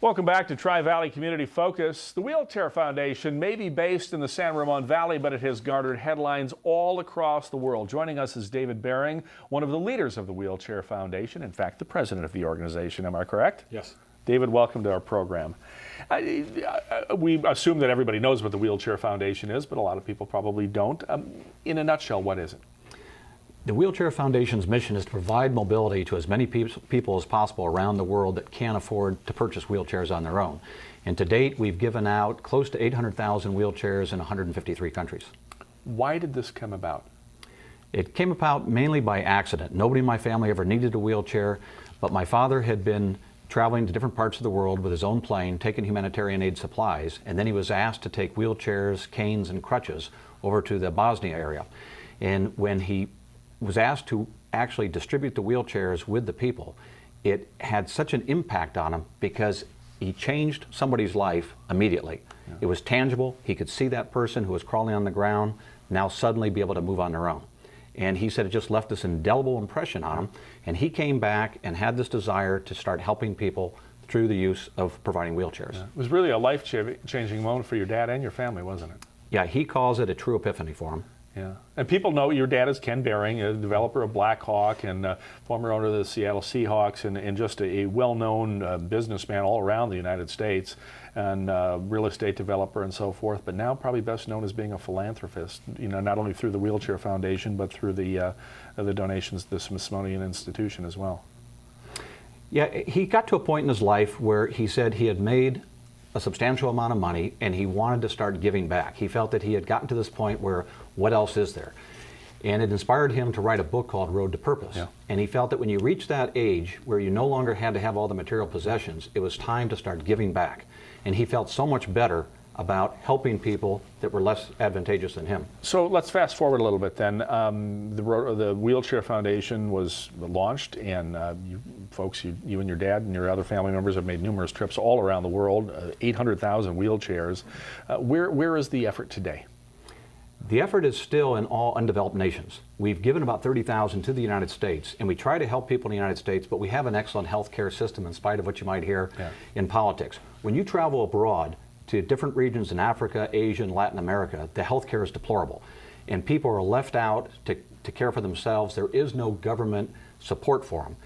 Welcome back to Tri-Valley Community Focus. The Wheelchair Foundation may be based in the San Ramon Valley, but it has garnered headlines all across the world. Joining us is David Behring, one of the leaders of the Wheelchair Foundation, in fact, the president of the organization. Am I correct? Yes. David, welcome to our program. We assume that everybody knows what the Wheelchair Foundation is, but a lot of people probably don't. In a nutshell, what is it? The Wheelchair Foundation's mission is to provide mobility to as many people as possible around the world that can't afford to purchase wheelchairs on their own. And to date, we've given out close to 800,000 wheelchairs in 153 countries. Why did this come about? It came about mainly by accident. Nobody in my family ever needed a wheelchair, but my father had been traveling to different parts of the world with his own plane, taking humanitarian aid supplies, and then he was asked to take wheelchairs, canes, and crutches over to the Bosnia area. And when he was asked to actually distribute the wheelchairs with the people, it had such an impact on him because he changed somebody's life immediately. Yeah. It was tangible. He could see that person who was crawling on the ground now suddenly be able to move on their own. And he said it just left this indelible impression on him, and he came back and had this desire to start helping people through the use of providing wheelchairs. Yeah. It was really a life-changing moment for your dad and your family, wasn't it? Yeah, he calls it a true epiphany for him. Yeah, and people know your dad is Ken Behring, a developer of Black Hawk and former owner of the Seattle Seahawks, and just a well-known businessman all around the United States, and real estate developer and so forth. But now probably best known as being a philanthropist. You know, not only through the Wheelchair Foundation, but through the donations to the Smithsonian Institution as well. Yeah, he got to a point in his life where he said he had made a substantial amount of money and he wanted to start giving back. He felt that he had gotten to this point where what else is there? And it inspired him to write a book called Road to Purpose. Yeah. And he felt that when you reach that age where you no longer had to have all the material possessions, it was time to start giving back. And he felt so much better about helping people that were less advantageous than him. So let's fast forward a little bit then. The Wheelchair Foundation was launched, and you and your dad and your other family members have made numerous trips all around the world, 800,000 wheelchairs. Where is the effort today? The effort is still in all undeveloped nations. We've given about 30,000 to the United States, and we try to help people in the United States, but we have an excellent healthcare system in spite of what you might hear in politics. When you travel abroad to different regions in Africa, Asia, and Latin America, the healthcare is deplorable. And people are left out to care for themselves. There is no government support for them.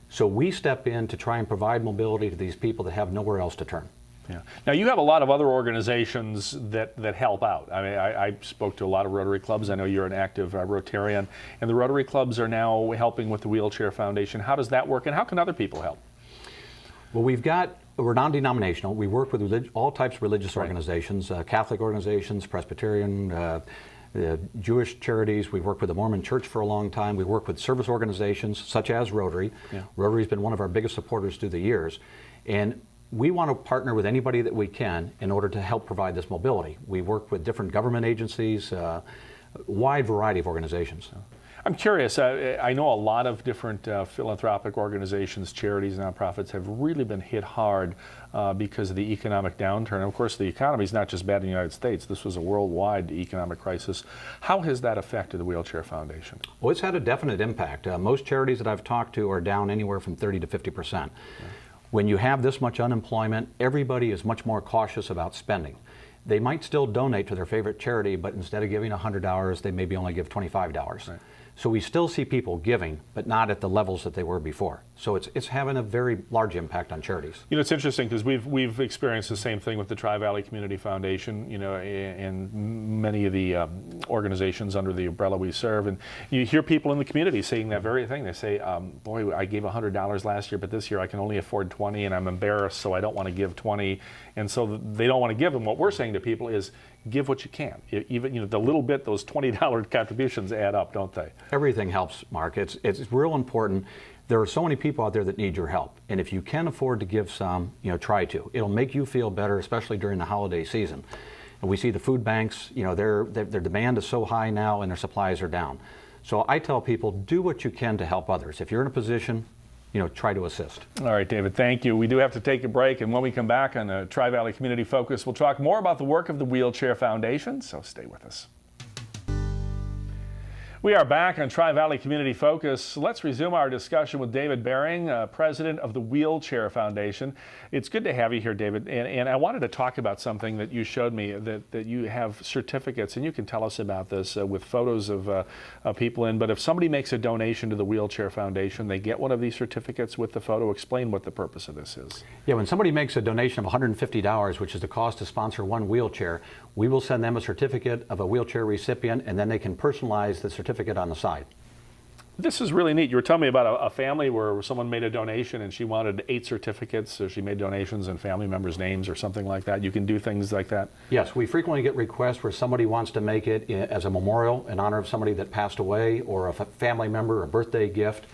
So we step in to try and provide mobility to these people that have nowhere else to turn. Yeah. Now you have a lot of other organizations that help out. I mean, I spoke to a lot of Rotary clubs. I know you're an active Rotarian, and the Rotary clubs are now helping with the Wheelchair Foundation. How does that work, and how can other people help? Well, we're non-denominational. We work with all types of religious organizations, Catholic organizations, Presbyterian, Jewish charities. We've worked with the Mormon Church for a long time. We work with service organizations such as Rotary. Yeah. Rotary's been one of our biggest supporters through the years. And we want to partner with anybody that we can in order to help provide this mobility. We work with different government agencies, a wide variety of organizations. I'm curious, I know a lot of different philanthropic organizations, charities, nonprofits have really been hit hard because of the economic downturn. And of course, the economy is not just bad in the United States. This was a worldwide economic crisis. How has that affected the Wheelchair Foundation? Well, it's had a definite impact. Most charities that I've talked to are down anywhere from 30 to 50%. Yeah. When you have this much unemployment, everybody is much more cautious about spending. They might still donate to their favorite charity, but instead of giving $100, they maybe only give $25. Right. So we still see people giving, but not at the levels that they were before. So it's having a very large impact on charities. You know, it's interesting because we've experienced the same thing with the Tri-Valley Community Foundation, you know, and many of the organizations under the umbrella we serve. And you hear people in the community saying that very thing. They say, boy, I gave $100 last year, but this year I can only afford 20 and I'm embarrassed, so I don't want to give 20. And so they don't want to give them. What we're saying to people is, give what you can. Even, you know, the little bit, those $20 contributions add up, don't they? Everything helps, Mark. It's real important. There are so many people out there that need your help. And if you can afford to give some, you know, try to. It'll make you feel better, especially during the holiday season. And we see the food banks, you know, their demand is so high now and their supplies are down. So I tell people, do what you can to help others. If you're in a position, you know, try to assist. All right, David, thank you. We do have to take a break, and when we come back on Tri-Valley Community Focus, we'll talk more about the work of the Wheelchair Foundation, so stay with us. We are back on Tri-Valley Community Focus. Let's resume our discussion with David Behring, president of the Wheelchair Foundation. It's good to have you here, David. And I wanted to talk about something that you showed me, that you have certificates, and you can tell us about this with photos of people in. But if somebody makes a donation to the Wheelchair Foundation, they get one of these certificates with the photo. Explain what the purpose of this is. Yeah, when somebody makes a donation of $150, which is the cost to sponsor one wheelchair, we will send them a certificate of a wheelchair recipient, and then they can personalize the certificate on the side. This is really neat. You were telling me about a family where someone made a donation and she wanted 8 certificates, so she made donations in family members' names or something like that. You can do things like that? Yes, we frequently get requests where somebody wants to make it as a memorial in honor of somebody that passed away, or a family member, a birthday gift.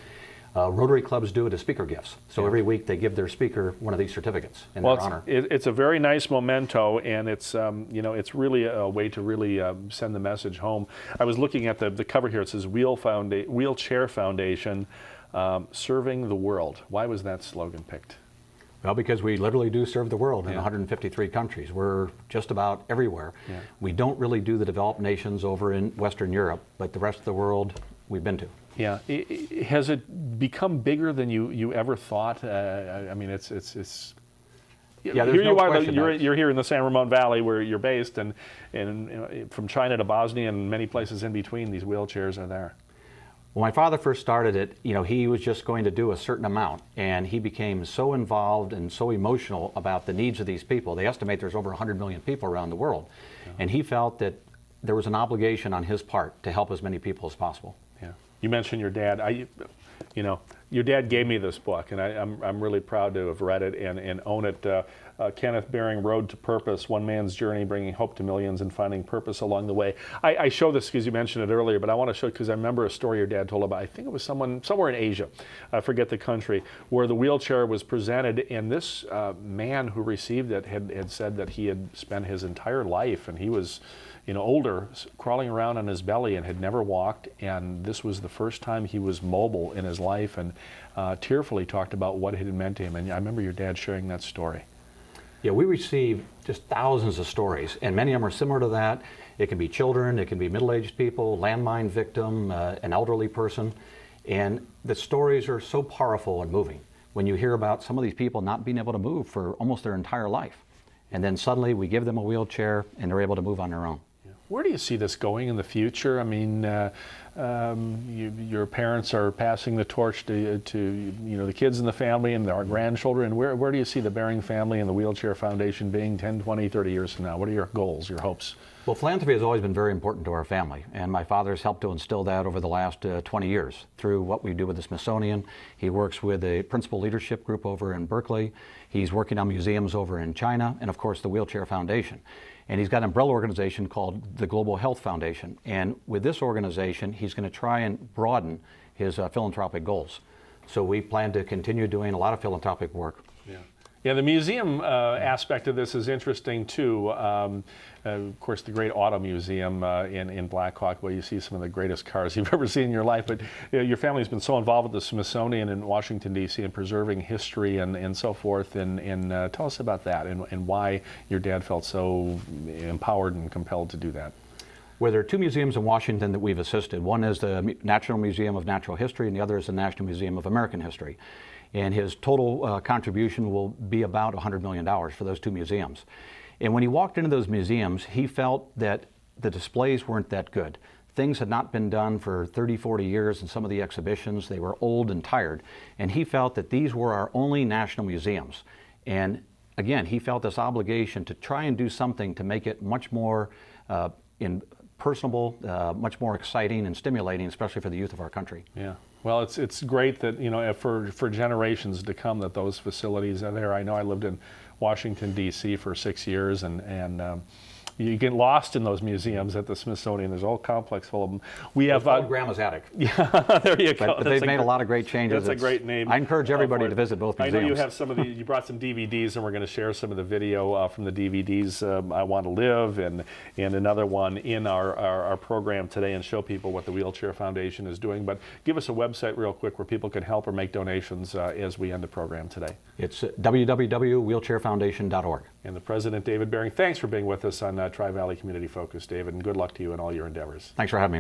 Rotary clubs do it as speaker gifts. So every week they give their speaker one of these certificates in their honor. It's a very nice memento, and it's it's really a way to really send the message home. I was looking at the cover here. It says Wheelchair Foundation, serving the world. Why was that slogan picked? Well, because we literally do serve the world in 153 countries. We're just about everywhere. Yeah. We don't really do the developed nations over in Western Europe, but the rest of the world we've been to. Yeah, has it become bigger than you ever thought? I mean, it's yeah. Here you are. You're here in the San Ramon Valley where you're based, and from China to Bosnia and many places in between, these wheelchairs are there. When my father first started it, he was just going to do a certain amount, and he became so involved and so emotional about the needs of these people. They estimate there's over 100 million people around the world, and he felt that there was an obligation on his part to help as many people as possible. Yeah. You mentioned your dad. Your dad gave me this book, and I'm really proud to have read it and own it. Kenneth Behring, Road to Purpose, One Man's Journey, Bringing Hope to Millions and Finding Purpose Along the Way. I show this because you mentioned it earlier, but I want to show it because I remember a story your dad told about, I think it was somewhere in Asia, I forget the country, where the wheelchair was presented, and this man who received it had said that he had spent his entire life, and he was older, crawling around on his belly and had never walked, and this was the first time he was mobile in his life, and tearfully talked about what it had meant to him. And I remember your dad sharing that story. Yeah, we receive just thousands of stories, and many of them are similar to that. It can be children, it can be middle-aged people, landmine victim, an elderly person, and the stories are so powerful and moving when you hear about some of these people not being able to move for almost their entire life. And then suddenly we give them a wheelchair and they're able to move on their own. Where do you see this going in the future? I mean, your parents are passing the torch to the kids in the family and our grandchildren. Where do you see the Behring family and the Wheelchair Foundation being 10, 20, 30 years from now? What are your goals, your hopes? Well, philanthropy has always been very important to our family, and my father has helped to instill that over the last 20 years through what we do with the Smithsonian. He works with a principal leadership group over in Berkeley. He's working on museums over in China, and of course the Wheelchair Foundation. And he's got an umbrella organization called the Global Health Foundation. And with this organization, he's going to try and broaden his philanthropic goals. So we plan to continue doing a lot of philanthropic work. Yeah, the museum aspect of this is interesting too. Of course, the Great Auto Museum in Black Hawk, where you see some of the greatest cars you've ever seen in your life. But your family's been so involved with the Smithsonian in Washington, D.C. and preserving history and so forth. And tell us about that and why your dad felt so empowered and compelled to do that. Well, there are 2 museums in Washington that we've assisted. One is the National Museum of Natural History, and the other is the National Museum of American History. And his total contribution will be about $100 million for those 2 museums. And when he walked into those museums, he felt that the displays weren't that good. Things had not been done for 30, 40 years in some of the exhibitions. They were old and tired. And he felt that these were our only national museums. And again, he felt this obligation to try and do something to make it much more personable, much more exciting and stimulating, especially for the youth of our country. Yeah. Well, it's great that, for generations to come that those facilities are there. I know I lived in Washington, D.C. for 6 years, and you get lost in those museums at the Smithsonian. There's a whole complex full of them. We have called Grandma's Attic. Yeah, there you go. But they've made a lot of great changes. That's a great name. I encourage everybody to visit both museums. I know you have some of you brought some DVDs, and we're going to share some of the video from the DVDs. I Want to Live, and another one in our program today, and show people what the Wheelchair Foundation is doing. But give us a website real quick where people can help or make donations as we end the program today. It's www.wheelchairfoundation.org. And the President, David Behring, thanks for being with us on Tri-Valley Community Focus, David, and good luck to you in all your endeavors. Thanks for having me.